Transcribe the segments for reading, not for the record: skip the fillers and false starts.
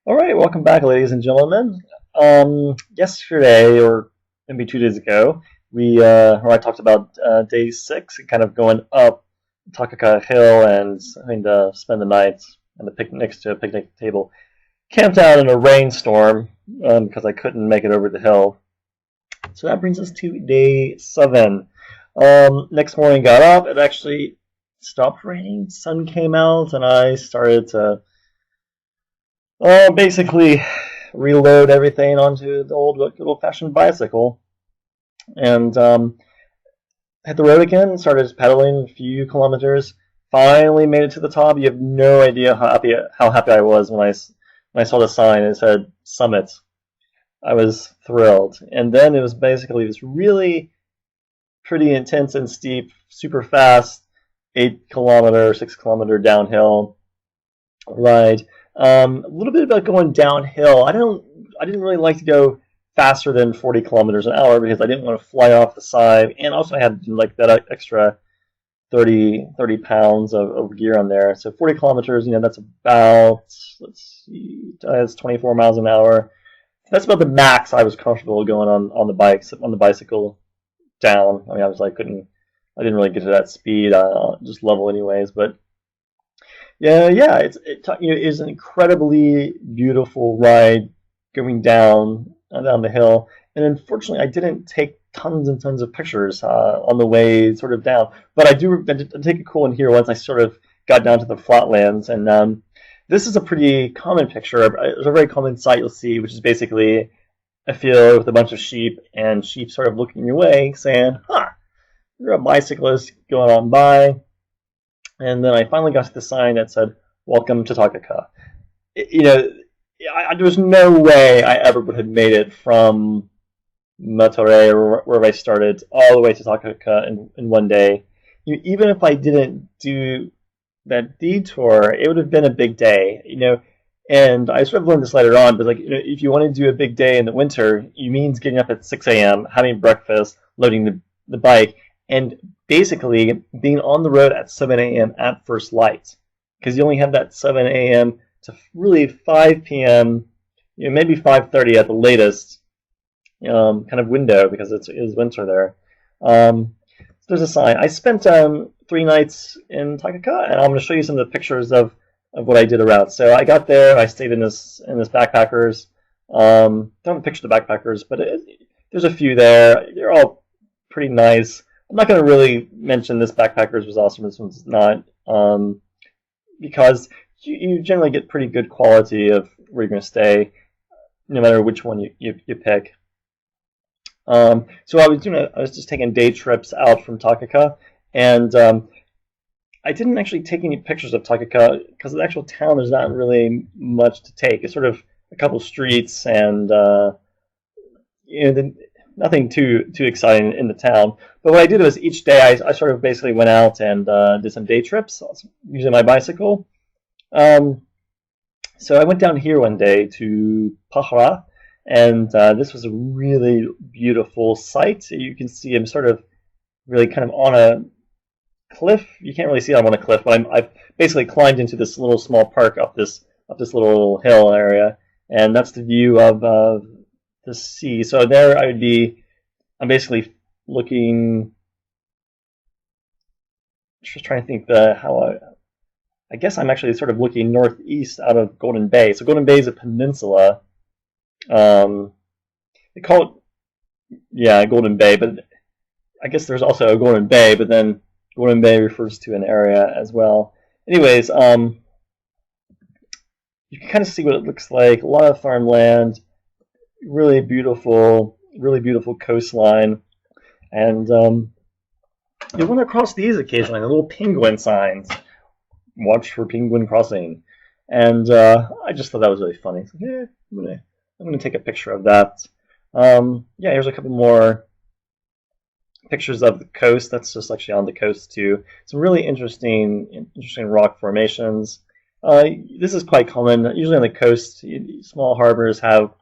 All right, welcome back, ladies and gentlemen. Yesterday, or maybe 2 days ago, or I talked about day six and kind of going up Takaka Hill and having to spend the night on the next to a picnic table. Camped out in a rainstorm because I couldn't make it over the hill. So that brings us to day seven. Next morning, got up. It actually stopped raining. Sun came out, and I started to basically reload everything onto the old-fashioned bicycle, and hit the road again. Started pedaling a few kilometers. Finally made it to the top. You have no idea how happy I was when I saw the sign. It said Summit. I was thrilled. And then it was basically this really pretty intense and steep, super fast 8 kilometer, 6 kilometer downhill ride. A little bit about going downhill. I didn't really like to go faster than 40 kilometers an hour because I didn't want to fly off the side, and also I had like that extra 30 pounds of gear on there. So 40 kilometers, that's about, let's see, that's 24 miles an hour. That's about the max I was comfortable going on the bicycle down. I mean, I didn't really get to that speed, just level anyways, but yeah, it's an incredibly beautiful ride going down the hill. And unfortunately, I didn't take tons and tons of pictures on the way sort of down. But I did take a cool one here once I sort of got down to the flatlands. And this is a pretty common picture. It's a very common sight you'll see, which is basically a field with a bunch of sheep, and sheep sort of looking your way, saying, "Huh, you're a bicyclist going on by." And then I finally got to the sign that said, "Welcome to Takaka." There was no way I ever would have made it from Matore, or where I started, all the way to Takaka in one day. Even if I didn't do that detour, it would have been a big day, And I sort of learned this later on, but if you want to do a big day in the winter, you means getting up at 6 a.m., having breakfast, loading the bike, and basically being on the road at 7 a.m. at first light, because you only have that 7 a.m. to really 5 p.m., maybe 5:30 at the latest, kind of window, because it is winter there. So there's a sign. I spent 3 nights in Takaka, and I'm going to show you some of the pictures of what I did around. So I got there, I stayed in this backpackers. Don't have a picture of the backpackers, but there's a few there. They're all pretty nice. I'm not going to really mention this backpackers was awesome, this one's not, because you generally get pretty good quality of where you're going to stay, no matter which one you pick. So I was just taking day trips out from Takaka, and I didn't actually take any pictures of Takaka because the actual town there's not really much to take. It's sort of a couple streets and nothing too exciting in the town. But what I did was each day I sort of basically went out and did some day trips using my bicycle. So I went down here one day to Pahara, and this was a really beautiful sight. You can see I'm sort of really kind of on a cliff. You can't really see I'm on a cliff, but I've basically climbed into this little small park up this little hill area, and that's the view of the sea. So there I'm basically looking, just trying to think I guess I'm actually sort of looking northeast out of Golden Bay. So Golden Bay is a peninsula. They call it, yeah, Golden Bay, but I guess there's also a Golden Bay, but then Golden Bay refers to an area as well. Anyways, you can kind of see what it looks like. A lot of farmland, really beautiful coastline, and you run across these occasionally, the little penguin signs. Watch for penguin crossing, and I just thought that was really funny. So, yeah, I'm gonna take a picture of that. Yeah, here's a couple more pictures of the coast. That's just actually on the coast too. Some really interesting rock formations. This is quite common. Usually on the coast, small harbors have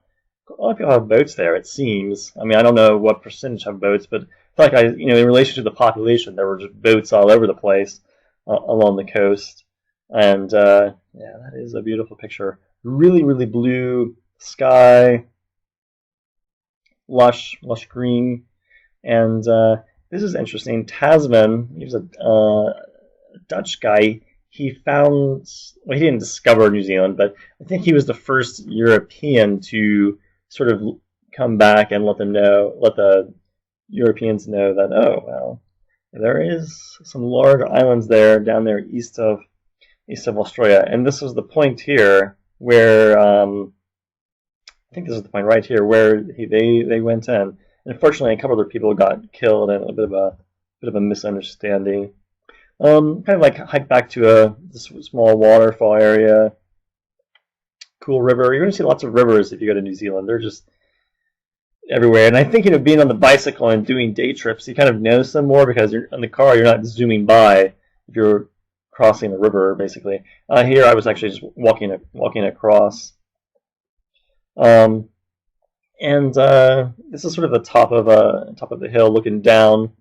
a lot of people have boats there. It seems. I mean, I don't know what percentage have boats, but I feel like in relation to the population, there were just boats all over the place along the coast. And yeah, that is a beautiful picture really blue sky, lush green. And this is interesting. Tasman, he was a Dutch guy. He found, well, he didn't discover New Zealand, but I think he was the first European to sort of come back and let the Europeans know that, oh, well, there is some large islands down there east of Australia. And this was the point here where, I think this is the point right here where they went in. And unfortunately, a couple other people got killed, and a bit of a misunderstanding. Kind of like hike back to this small waterfall area, cool river. You're going to see lots of rivers if you go to New Zealand. They're just everywhere. And I think, being on the bicycle and doing day trips, you kind of notice them more because you're in the car. You're not zooming by if you're crossing a river, basically. Here, I was actually just walking across. And this is sort of the top of the hill, looking down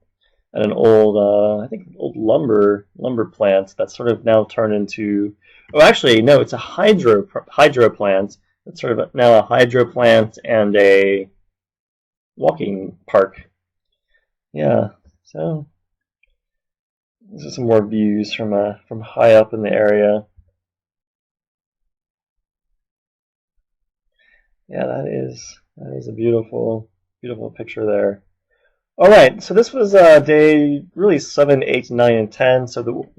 at an old, I think, old lumber plant that's sort of now turned into. Oh, actually, no, it's a hydro plant. It's sort of now a hydro plant and a walking park. Yeah, so these are some more views from high up in the area. Yeah, that is a beautiful picture there. All right, so this was day really 7, 8, 9, and 10. So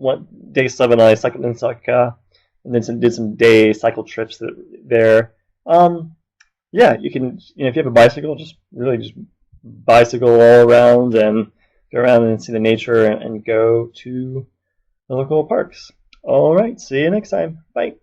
day 7 I cycled in Takaka, and then did some day cycle trips there. Yeah, you can, if you have a bicycle, just bicycle all around and go around and see the nature and go to the local parks. All right, see you next time. Bye.